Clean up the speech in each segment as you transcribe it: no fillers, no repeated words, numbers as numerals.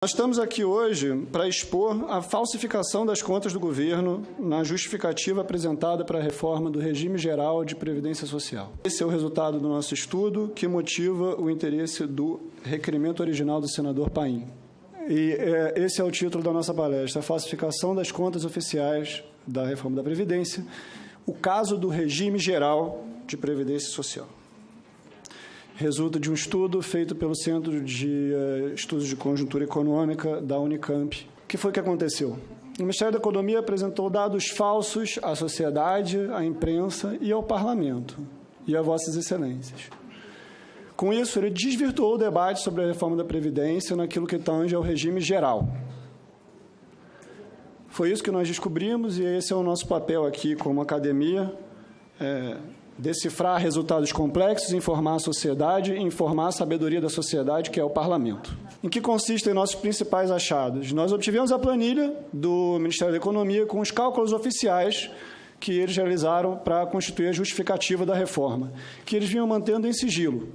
Nós estamos aqui hoje para expor a falsificação das contas do governo na justificativa apresentada para a reforma do regime geral de previdência social. Esse é o resultado do nosso estudo que motiva o interesse do requerimento original do senador Paim. E esse é o título da nossa palestra: a falsificação das contas oficiais da reforma da Previdência, o caso do regime geral de previdência social. Resulta de um estudo feito pelo Centro de Estudos de Conjuntura Econômica da Unicamp. O que foi que aconteceu? O Ministério da Economia apresentou dados falsos à sociedade, à imprensa e ao Parlamento, e a Vossas Excelências. Com isso, ele desvirtuou o debate sobre a reforma da Previdência naquilo que tange ao regime geral. Foi isso que nós descobrimos, e esse é o nosso papel aqui como academia, decifrar resultados complexos, informar a sociedade e informar a sabedoria da sociedade, que é o Parlamento. Em que consistem nossos principais achados? Nós obtivemos a planilha do Ministério da Economia com os cálculos oficiais que eles realizaram para constituir a justificativa da reforma, que eles vinham mantendo em sigilo.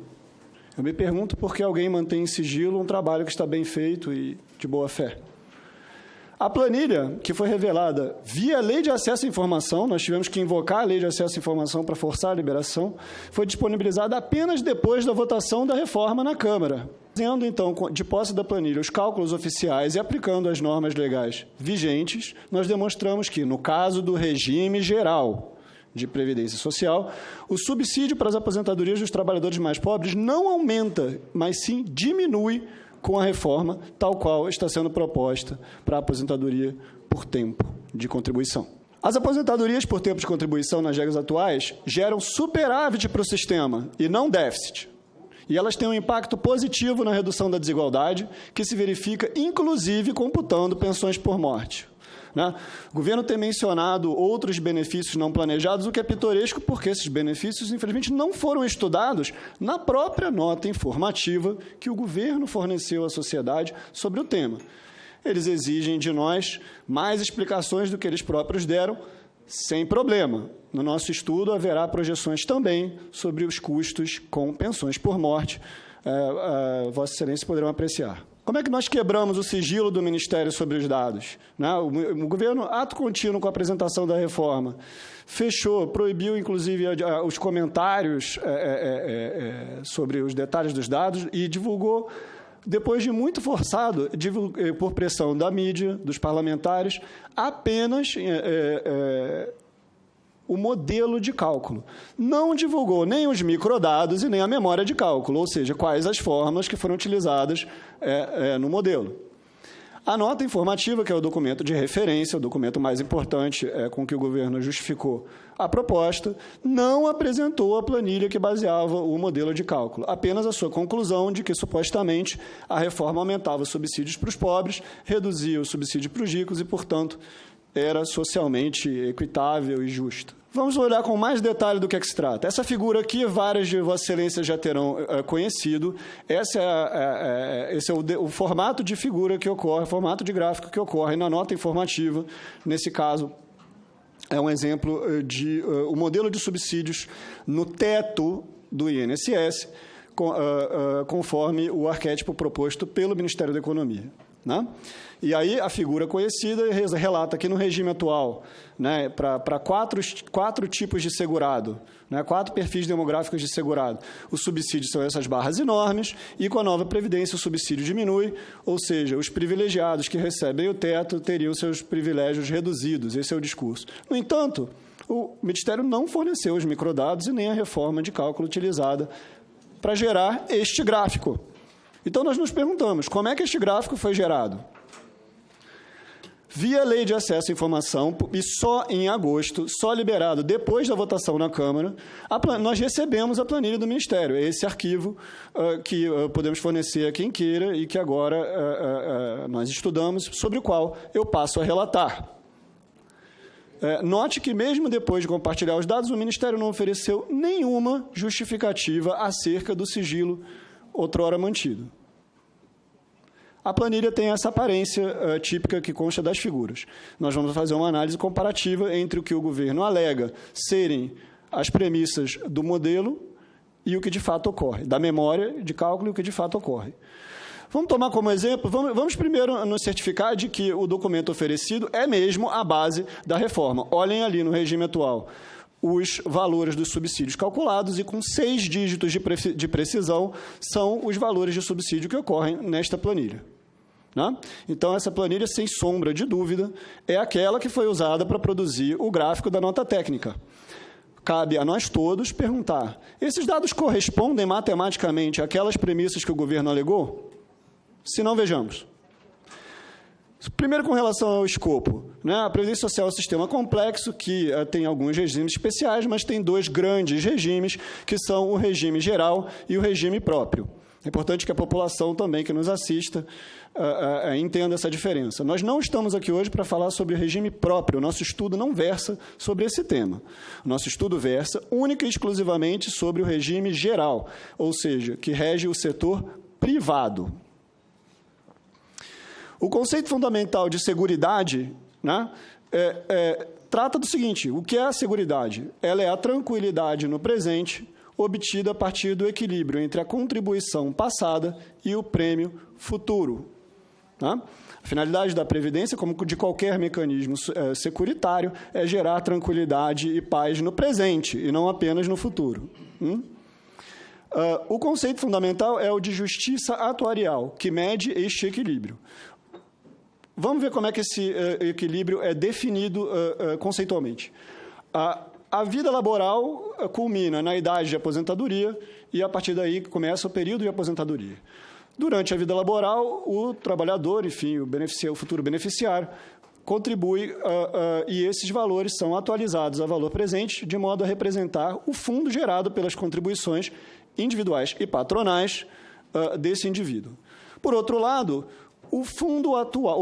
Eu me pergunto por que alguém mantém em sigilo um trabalho que está bem feito e de boa fé. A planilha, que foi revelada via Lei de Acesso à Informação, nós tivemos que invocar a Lei de Acesso à Informação para forçar a liberação, foi disponibilizada apenas depois da votação da reforma na Câmara. Fazendo, então, de posse da planilha, os cálculos oficiais e aplicando as normas legais vigentes, nós demonstramos que, no caso do regime geral de previdência social, o subsídio para as aposentadorias dos trabalhadores mais pobres não aumenta, mas sim diminui com a reforma tal qual está sendo proposta para a aposentadoria por tempo de contribuição. As aposentadorias por tempo de contribuição nas regras atuais geram superávit para o sistema e não déficit. E elas têm um impacto positivo na redução da desigualdade, que se verifica, inclusive, computando pensões por morte. O governo tem mencionado outros benefícios não planejados, o que é pitoresco, porque esses benefícios, infelizmente, não foram estudados na própria nota informativa que o governo forneceu à sociedade sobre o tema. Eles exigem de nós mais explicações do que eles próprios deram, sem problema. No nosso estudo haverá projeções também sobre os custos com pensões por morte. Vossa Excelência poderão apreciar. Como é que nós quebramos o sigilo do Ministério sobre os dados? O governo, ato contínuo com a apresentação da reforma, fechou, proibiu, inclusive, os comentários sobre os detalhes dos dados e divulgou, depois de muito forçado, por pressão da mídia, dos parlamentares, apenas o modelo de cálculo. Não divulgou nem os microdados e nem a memória de cálculo, ou seja, quais as fórmulas que foram utilizadas no modelo. A nota informativa, que é o documento de referência, o documento mais importante com que o governo justificou a proposta, não apresentou a planilha que baseava o modelo de cálculo, apenas a sua conclusão de que, supostamente, a reforma aumentava os subsídios para os pobres, reduzia o subsídio para os ricos e, portanto, era socialmente equitável e justa. Vamos olhar com mais detalhe do que se trata. Essa figura aqui, várias de Vossa Excelência já terão conhecido. Esse é o formato de figura que ocorre, o formato de gráfico que ocorre na nota informativa. Nesse caso, é um exemplo de o modelo de subsídios no teto do INSS, conforme o arquétipo proposto pelo Ministério da Economia. E aí a figura conhecida relata que no regime atual, para quatro tipos de segurado, 4 perfis demográficos de segurado, os subsídios são essas barras enormes, e com a nova Previdência o subsídio diminui, ou seja, os privilegiados que recebem o teto teriam seus privilégios reduzidos. Esse é o discurso. No entanto, o Ministério não forneceu os microdados e nem a reforma de cálculo utilizada para gerar este gráfico. Então, nós nos perguntamos, como é que este gráfico foi gerado? Via Lei de Acesso à Informação, e só em agosto, só liberado depois da votação na Câmara, nós recebemos a planilha do Ministério. É esse arquivo que podemos fornecer a quem queira e que agora nós estudamos, sobre o qual eu passo a relatar. Note que, mesmo depois de compartilhar os dados, o Ministério não ofereceu nenhuma justificativa acerca do sigilo outrora mantido. A planilha tem essa aparência típica que consta das figuras. Nós vamos fazer uma análise comparativa entre o que o governo alega serem as premissas do modelo e o que de fato ocorre, da memória de cálculo e o que de fato ocorre. Vamos tomar como exemplo, vamos primeiro nos certificar de que o documento oferecido é mesmo a base da reforma. Olhem ali no regime atual os valores dos subsídios calculados e com 6 dígitos de precisão são os valores de subsídio que ocorrem nesta planilha. Né? Então, essa planilha, sem sombra de dúvida, é aquela que foi usada para produzir o gráfico da nota técnica. Cabe a nós todos perguntar, esses dados correspondem matematicamente àquelas premissas que o governo alegou? Se não, vejamos. Primeiro, com relação ao escopo. Né? A Previdência Social é um sistema complexo que tem alguns regimes especiais, mas tem 2 grandes regimes, que são o regime geral e o regime próprio. É importante que a população também que nos assista entenda essa diferença. Nós não estamos aqui hoje para falar sobre o regime próprio. O nosso estudo não versa sobre esse tema. O nosso estudo versa única e exclusivamente sobre o regime geral, ou seja, que rege o setor privado. O conceito fundamental de seguridade, né, trata do seguinte: o que é a seguridade? Ela é a tranquilidade no presente, obtida a partir do equilíbrio entre a contribuição passada e o prêmio futuro. Tá? A finalidade da Previdência, como de qualquer mecanismo securitário, é gerar tranquilidade e paz no presente, e não apenas no futuro. O conceito fundamental é o de justiça atuarial, que mede este equilíbrio. Vamos ver como é que esse equilíbrio é definido conceitualmente. A vida laboral culmina na idade de aposentadoria e, a partir daí, começa o período de aposentadoria. Durante a vida laboral, o trabalhador, enfim, o futuro beneficiário, contribui e esses valores são atualizados a valor presente, de modo a representar o fundo gerado pelas contribuições individuais e patronais desse indivíduo. Por outro lado, o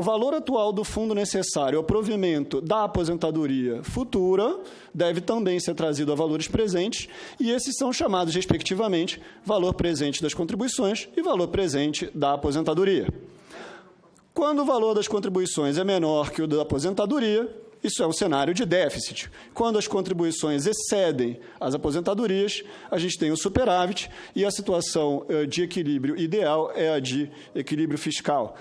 valor atual do fundo necessário ao provimento da aposentadoria futura deve também ser trazido a valores presentes, e esses são chamados, respectivamente, valor presente das contribuições e valor presente da aposentadoria. Quando o valor das contribuições é menor que o da aposentadoria, isso é um cenário de déficit. Quando as contribuições excedem as aposentadorias, a gente tem o superávit, e a situação de equilíbrio ideal é a de equilíbrio fiscal.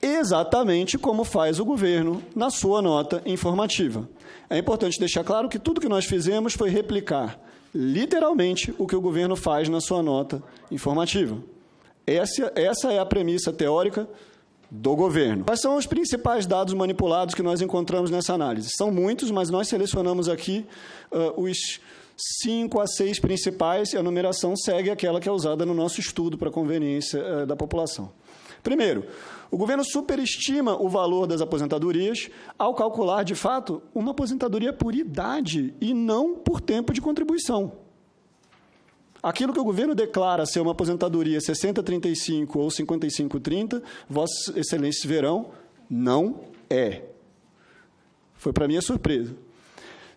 Exatamente como faz o governo na sua nota informativa. É importante deixar claro que tudo que nós fizemos foi replicar, literalmente, o que o governo faz na sua nota informativa. Essa é a premissa teórica do governo. Quais são os principais dados manipulados que nós encontramos nessa análise? São muitos, mas nós selecionamos aqui os 5 a 6 principais, e a numeração segue aquela que é usada no nosso estudo para conveniência da população. Primeiro, o governo superestima o valor das aposentadorias ao calcular, de fato, uma aposentadoria por idade e não por tempo de contribuição. Aquilo que o governo declara ser uma aposentadoria 60-35 ou 55-30, Vossas Excelências verão, não é. Foi para minha surpresa.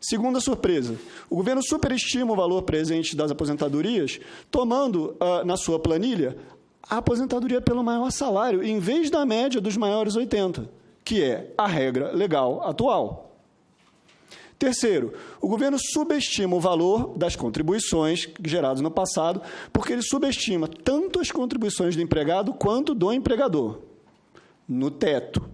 Segunda surpresa, o governo superestima o valor presente das aposentadorias, tomando na sua planilha a aposentadoria pelo maior salário, em vez da média dos maiores 80, que é a regra legal atual. Terceiro, o governo subestima o valor das contribuições geradas no passado, porque ele subestima tanto as contribuições do empregado quanto do empregador, no teto.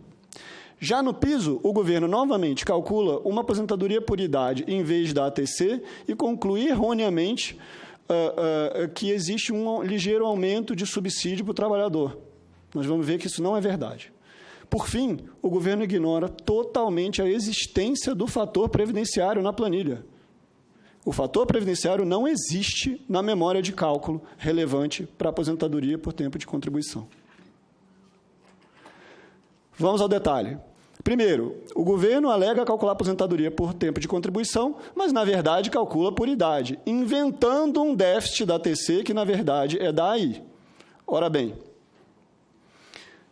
Já no piso, o governo novamente calcula uma aposentadoria por idade em vez da ATC e conclui erroneamente que existe um ligeiro aumento de subsídio para o trabalhador. Nós vamos ver que isso não é verdade. Por fim, o governo ignora totalmente a existência do fator previdenciário na planilha. O fator previdenciário não existe na memória de cálculo relevante para a aposentadoria por tempo de contribuição. Vamos ao detalhe. Primeiro, o governo alega calcular a aposentadoria por tempo de contribuição, mas, na verdade, calcula por idade, inventando um déficit da ATC que, na verdade, é da AI. Ora bem,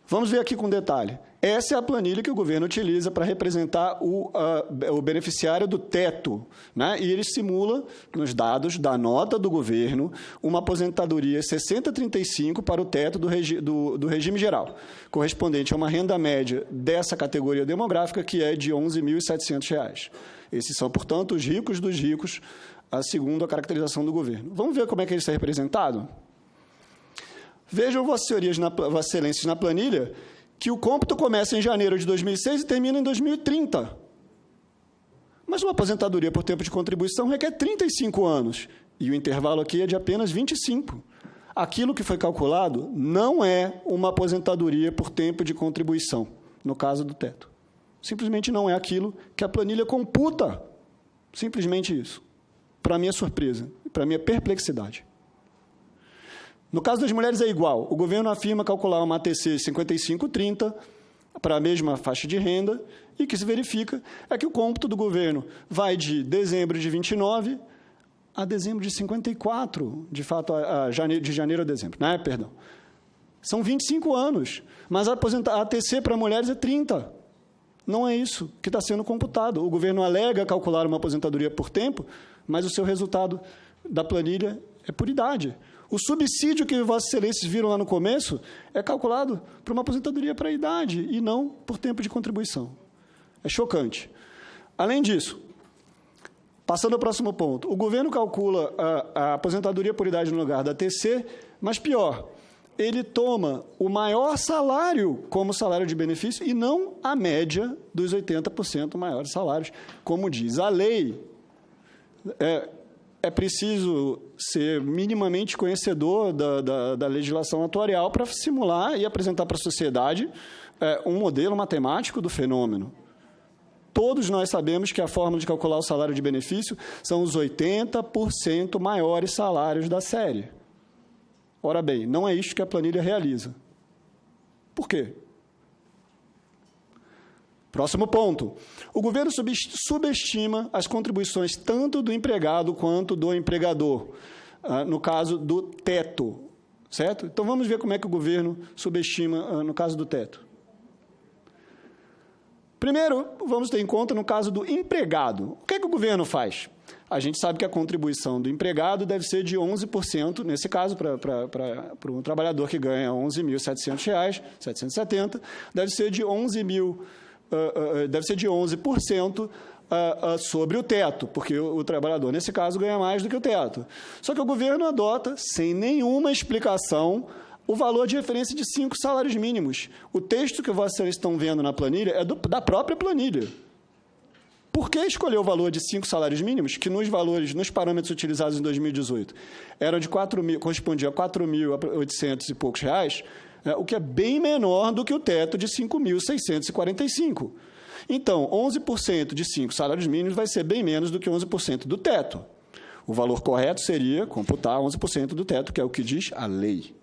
vamos ver aqui com detalhe. Essa é a planilha que o governo utiliza para representar o beneficiário do teto, né? E ele simula, nos dados da nota do governo, uma aposentadoria 60-35 para o teto do regime geral, correspondente a uma renda média dessa categoria demográfica, que é de R$ 11.700. Esses são, portanto, os ricos dos ricos, segundo a caracterização do governo. Vamos ver como é que ele está representado? Vejam, Vossas Excelências, na planilha, que o cômputo começa em janeiro de 2006 e termina em 2030. Mas uma aposentadoria por tempo de contribuição requer 35 anos, e o intervalo aqui é de apenas 25. Aquilo que foi calculado não é uma aposentadoria por tempo de contribuição, no caso do teto. Simplesmente não é aquilo que a planilha computa. Simplesmente isso. Para minha surpresa, para minha perplexidade. No caso das mulheres é igual. O governo afirma calcular uma ATC 55,30 para a mesma faixa de renda, e o que se verifica é que o cômputo do governo vai de dezembro de 29 a dezembro de 54, de fato, de janeiro a dezembro, né? Perdão. São 25 anos, mas a ATC para mulheres é 30. Não é isso que está sendo computado. O governo alega calcular uma aposentadoria por tempo, mas o seu resultado da planilha é por idade. O subsídio que Vossas Excelências viram lá no começo é calculado para uma aposentadoria para a idade e não por tempo de contribuição. É chocante. Além disso, passando ao próximo ponto, o governo calcula a aposentadoria por idade no lugar da ATC, mas pior, ele toma o maior salário como salário de benefício e não a média dos 80% maiores salários, como diz a lei. É preciso ser minimamente conhecedor da legislação atuarial para simular e apresentar para a sociedade um modelo matemático do fenômeno. Todos nós sabemos que a fórmula de calcular o salário de benefício são os 80% maiores salários da série. Ora bem, não é isto que a planilha realiza. Por quê? Próximo ponto. O governo subestima as contribuições tanto do empregado quanto do empregador, no caso do teto, certo? Então, vamos ver como é que o governo subestima no caso do teto. Primeiro, vamos ter em conta no caso do empregado. O que é que o governo faz? A gente sabe que a contribuição do empregado deve ser de 11%, nesse caso, para um trabalhador que ganha R$ 11.700, 770, deve ser de 11% sobre o teto, porque o trabalhador, nesse caso, ganha mais do que o teto. Só que o governo adota, sem nenhuma explicação, o valor de referência de 5 salários mínimos. O texto que vocês estão vendo na planilha é da própria planilha. Por que escolher o valor de 5 salários mínimos, que nos parâmetros utilizados em 2018, correspondia a 4.800 e poucos reais, o que é bem menor do que o teto de 5.645. Então, 11% de 5 salários mínimos vai ser bem menos do que 11% do teto. O valor correto seria computar 11% do teto, que é o que diz a lei.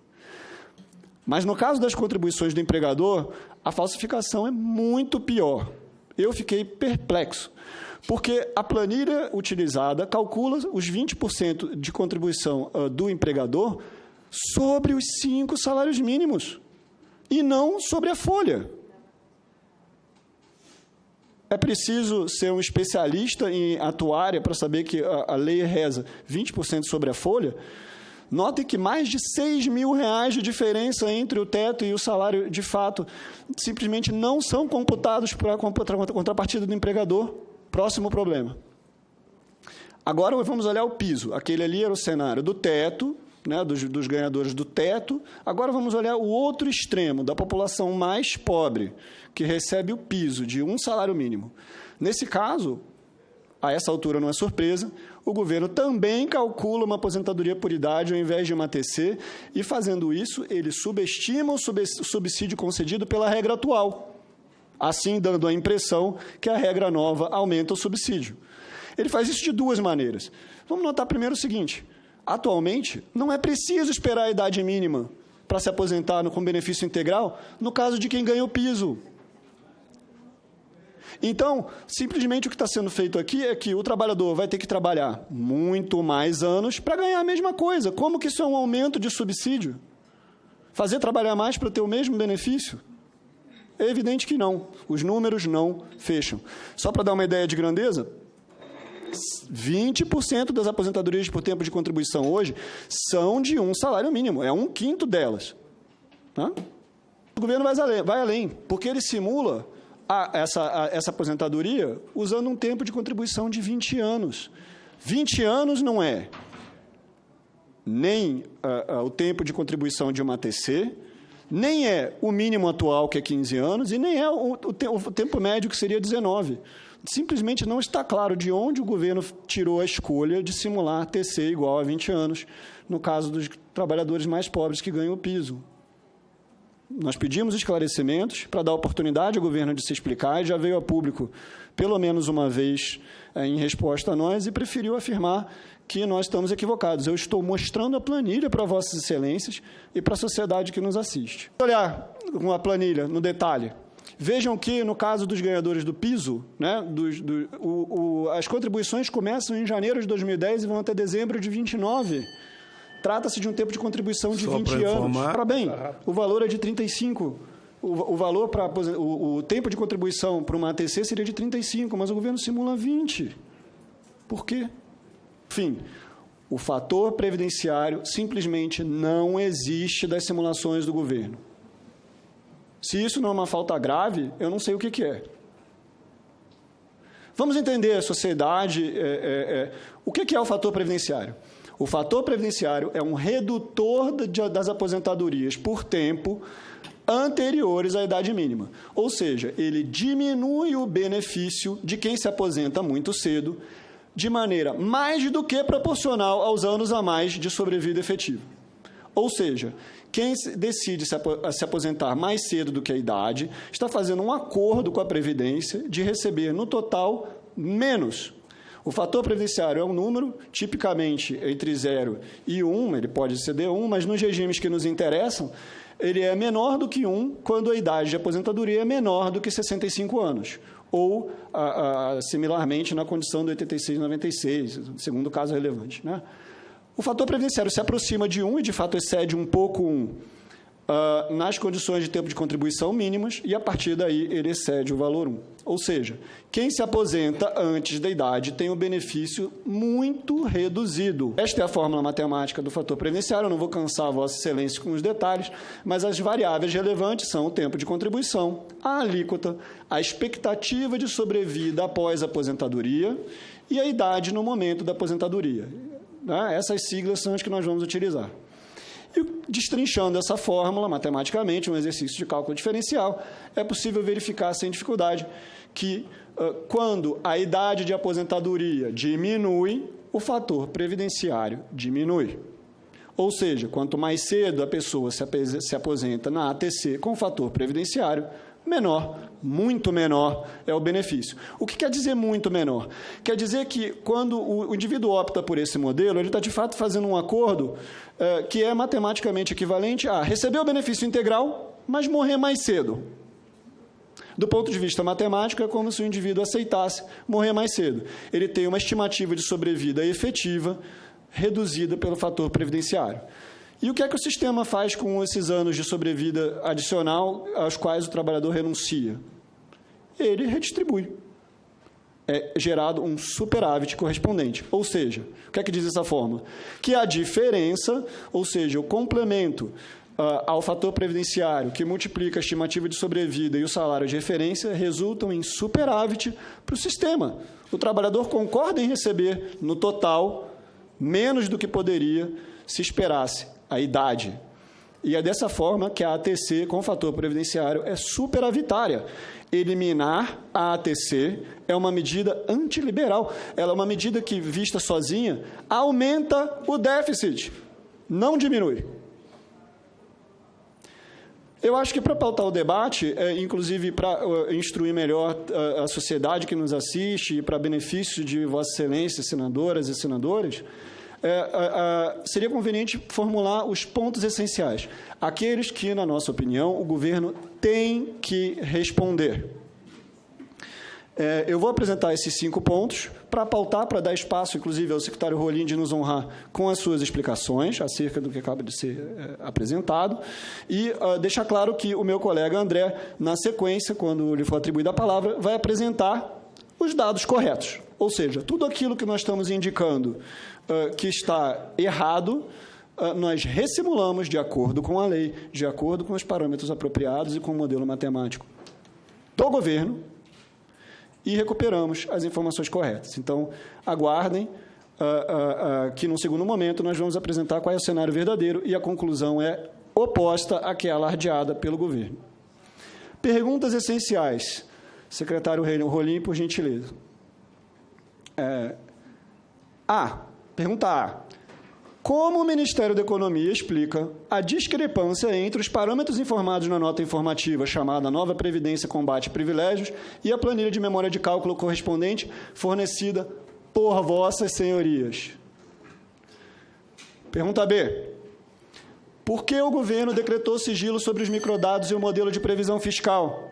Mas, no caso das contribuições do empregador, a falsificação é muito pior. Eu fiquei perplexo, porque a planilha utilizada calcula os 20% de contribuição do empregador sobre os 5 salários mínimos, e não sobre a folha. É preciso ser um especialista em atuária para saber que a lei reza 20% sobre a folha. Notem que mais de R$ 6.000 de diferença entre o teto e o salário, de fato, simplesmente não são computados para a contrapartida do empregador. Próximo problema. Agora vamos olhar o piso. Aquele ali era o cenário do teto, né, dos ganhadores do teto. Agora vamos olhar o outro extremo, da população mais pobre, que recebe o piso de um salário mínimo. Nesse caso, a essa altura não é surpresa, o governo também calcula uma aposentadoria por idade ao invés de uma ATC, e, fazendo isso, ele subestima o subsídio concedido pela regra atual, assim dando a impressão que a regra nova aumenta o subsídio. Ele faz isso de duas maneiras. Vamos notar primeiro o seguinte: atualmente, não é preciso esperar a idade mínima para se aposentar com benefício integral no caso de quem ganha o piso. Então, simplesmente o que está sendo feito aqui é que o trabalhador vai ter que trabalhar muito mais anos para ganhar a mesma coisa. Como que isso é um aumento de subsídio? Fazer trabalhar mais para ter o mesmo benefício? É evidente que não. Os números não fecham. Só para dar uma ideia de grandeza, 20% das aposentadorias por tempo de contribuição hoje são de um salário mínimo. É 1/5 delas. Tá? O governo vai além, porque ele simula essa aposentadoria usando um tempo de contribuição de 20 anos. 20 anos não é nem o tempo de contribuição de uma ATC, nem é o mínimo atual, que é 15 anos, e nem é o tempo médio, que seria 19. Simplesmente não está claro de onde o governo tirou a escolha de simular TC igual a 20 anos, no caso dos trabalhadores mais pobres que ganham o piso. Nós pedimos esclarecimentos para dar oportunidade ao governo de se explicar, e já veio a público pelo menos uma vez em resposta a nós, e preferiu afirmar que nós estamos equivocados. Eu estou mostrando a planilha para Vossas Excelências e para a sociedade que nos assiste. Olhar uma planilha no detalhe. Vejam que, no caso dos ganhadores do piso, né, as contribuições começam em janeiro de 2010 e vão até dezembro de 29. Trata-se de um tempo de contribuição de 20 anos. Ora bem, o valor é de 35. O tempo de contribuição para uma ATC seria de 35, mas o governo simula 20. Por quê? Enfim, o fator previdenciário simplesmente não existe das simulações do governo. Se isso não é uma falta grave, eu não sei o que é. Vamos entender, sociedade, o que é o fator previdenciário? O fator previdenciário é um redutor das aposentadorias por tempo anteriores à idade mínima. Ou seja, ele diminui o benefício de quem se aposenta muito cedo, de maneira mais do que proporcional aos anos a mais de sobrevida efetiva. Ou seja, quem decide se aposentar mais cedo do que a idade está fazendo um acordo com a Previdência de receber, no total, menos. O fator previdenciário é um número, tipicamente entre 0 e 1, ele pode exceder 1, mas nos regimes que nos interessam, ele é menor do que 1 quando a idade de aposentadoria é menor do que 65 anos, ou, similarmente, na condição do 86 e 96, segundo caso relevante, né? O fator previdenciário se aproxima de 1 e, de fato, excede um pouco 1 nas condições de tempo de contribuição mínimas, e, a partir daí, ele excede o valor 1. Ou seja, quem se aposenta antes da idade tem um benefício muito reduzido. Esta é a fórmula matemática do fator previdenciário. Eu não vou cansar Vossa Excelência com os detalhes, mas as variáveis relevantes são o tempo de contribuição, a alíquota, a expectativa de sobrevida após a aposentadoria e a idade no momento da aposentadoria. Essas siglas são as que nós vamos utilizar. E, destrinchando essa fórmula matematicamente, um exercício de cálculo diferencial, é possível verificar sem dificuldade que, quando a idade de aposentadoria diminui, o fator previdenciário diminui. Ou seja, quanto mais cedo a pessoa se aposenta na ATC com fator previdenciário, menor, muito menor é o benefício. O que quer dizer muito menor? Quer dizer que, quando o indivíduo opta por esse modelo, ele está, de fato, fazendo um acordo que é matematicamente equivalente a receber o benefício integral, mas morrer mais cedo. Do ponto de vista matemático, é como se o indivíduo aceitasse morrer mais cedo. Ele tem uma estimativa de sobrevida efetiva reduzida pelo fator previdenciário. E o que é que o sistema faz com esses anos de sobrevida adicional aos quais o trabalhador renuncia? Ele redistribui. É gerado um superávit correspondente. Ou seja, o que é que diz essa fórmula? Que a diferença, ou seja, o complemento ao fator previdenciário, que multiplica a estimativa de sobrevida e o salário de referência, resultam em superávit para o sistema. O trabalhador concorda em receber, no total, menos do que poderia se esperasse a idade. E é dessa forma que a ATC, com o fator previdenciário, é superavitária. Eliminar a ATC é uma medida antiliberal. Ela é uma medida que, vista sozinha, aumenta o déficit, não diminui. Eu acho que, para pautar o debate, inclusive para instruir melhor a sociedade que nos assiste e para benefício de Vossa Excelência, senadoras e senadores, seria conveniente formular os pontos essenciais, aqueles que, na nossa opinião, o governo tem que responder. Eu vou apresentar esses 5 pontos para pautar, para dar espaço, inclusive, ao secretário Rolim de nos honrar com as suas explicações acerca do que acaba de ser apresentado, e deixar claro que o meu colega André, na sequência, quando lhe for atribuída a palavra, vai apresentar os dados corretos. Ou seja, tudo aquilo que nós estamos indicando que está errado, nós ressimulamos de acordo com a lei, de acordo com os parâmetros apropriados e com o modelo matemático do governo, e recuperamos as informações corretas. Então, aguardem que, num segundo momento, nós vamos apresentar qual é o cenário verdadeiro e a conclusão é oposta à que é alardeada pelo governo. Perguntas essenciais. Secretário Rolim, por gentileza. Pergunta A. Como o Ministério da Economia explica a discrepância entre os parâmetros informados na nota informativa chamada Nova Previdência Combate Privilégios e a planilha de memória de cálculo correspondente fornecida por vossas senhorias? Pergunta B. Por que o governo decretou sigilo sobre os microdados e o modelo de previsão fiscal?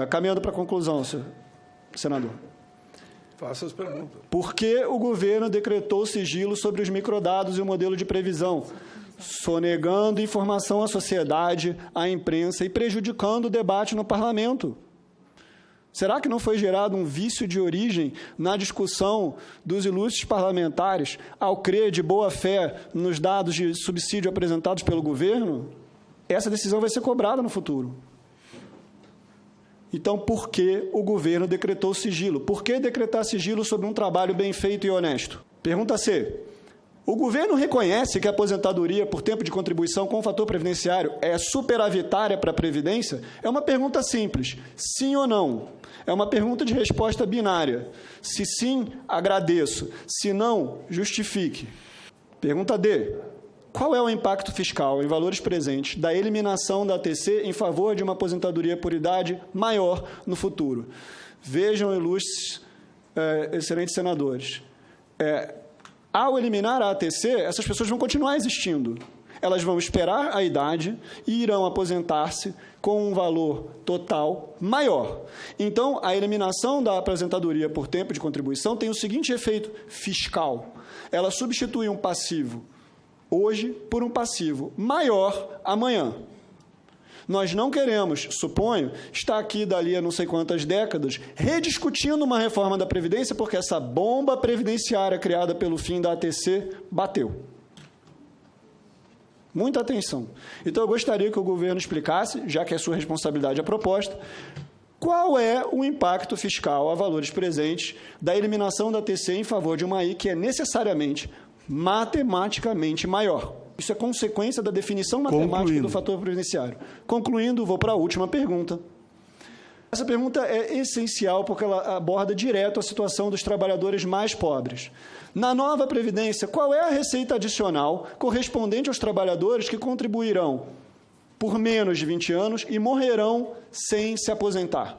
Caminhando para a conclusão, senador. Faça as perguntas. Por que o governo decretou sigilo sobre os microdados e o modelo de previsão, sonegando informação à sociedade, à imprensa e prejudicando o debate no parlamento? Será que não foi gerado um vício de origem na discussão dos ilustres parlamentares ao crer de boa fé nos dados de subsídio apresentados pelo governo? Essa decisão vai ser cobrada no futuro. Então, por que o governo decretou sigilo? Por que decretar sigilo sobre um trabalho bem feito e honesto? Pergunta C. O governo reconhece que a aposentadoria por tempo de contribuição com o fator previdenciário é superavitária para a Previdência? É uma pergunta simples. Sim ou não? É uma pergunta de resposta binária. Se sim, agradeço. Se não, justifique. Pergunta D. Qual é o impacto fiscal em valores presentes da eliminação da ATC em favor de uma aposentadoria por idade maior no futuro? Vejam, ilustres, excelentes senadores, ao eliminar a ATC, essas pessoas vão continuar existindo. Elas vão esperar a idade e irão aposentar-se com um valor total maior. Então, a eliminação da aposentadoria por tempo de contribuição tem o seguinte efeito fiscal. Ela substitui um passivo hoje por um passivo maior amanhã. Nós não queremos, suponho, estar aqui dali a não sei quantas décadas rediscutindo uma reforma da Previdência porque essa bomba previdenciária criada pelo fim da ATC bateu. Muita atenção. Então, eu gostaria que o governo explicasse, já que é sua responsabilidade a proposta, qual é o impacto fiscal a valores presentes da eliminação da ATC em favor de uma AI que é necessariamente matematicamente maior. Isso é consequência da definição matemática do fator previdenciário. Concluindo, vou para a última pergunta. Essa pergunta é essencial porque ela aborda direto a situação dos trabalhadores mais pobres. Na nova Previdência, qual é a receita adicional correspondente aos trabalhadores que contribuirão por menos de 20 anos e morrerão sem se aposentar?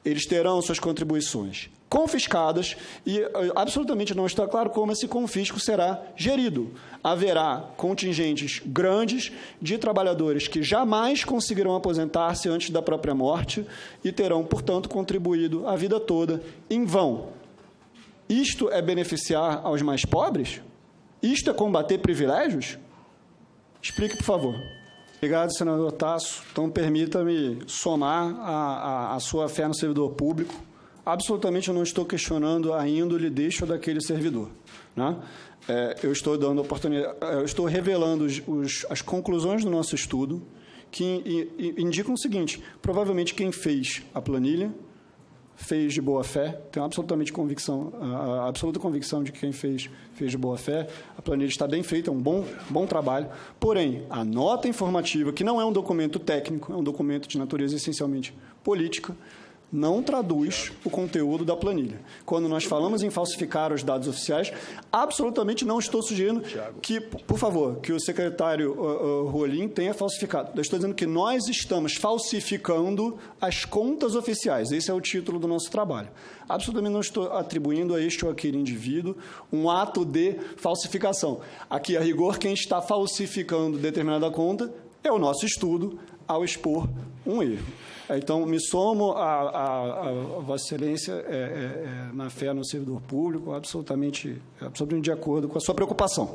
Eles terão suas contribuições confiscadas e absolutamente não está claro como esse confisco será gerido. Haverá contingentes grandes de trabalhadores que jamais conseguirão aposentar-se antes da própria morte e terão, portanto, contribuído a vida toda em vão. Isto é beneficiar aos mais pobres? Isto é combater privilégios? Explique, por favor. Obrigado, senador Tasso. Então, permita-me somar a sua fé no servidor público. Absolutamente eu não estou questionando a índole deste ou daquele servidor, né? Eu estou dando oportunidade, eu estou revelando as conclusões do nosso estudo que indicam o seguinte: provavelmente quem fez a planilha fez de boa fé, tenho absoluta convicção de que quem fez de boa fé, a planilha está bem feita, é um bom trabalho, porém, a nota informativa, que não é um documento técnico, é um documento de natureza essencialmente política, não traduz o conteúdo da planilha. Quando nós falamos em falsificar os dados oficiais, absolutamente não estou sugerindo que, por favor, que o secretário Rolim tenha falsificado. Eu estou dizendo que nós estamos falsificando as contas oficiais. Esse é o título do nosso trabalho. Absolutamente não estou atribuindo a este ou aquele indivíduo um ato de falsificação. Aqui, a rigor, quem está falsificando determinada conta é o nosso estudo ao expor um erro. Então, me somo a Vossa Excelência na fé no servidor público, absolutamente de acordo com a sua preocupação.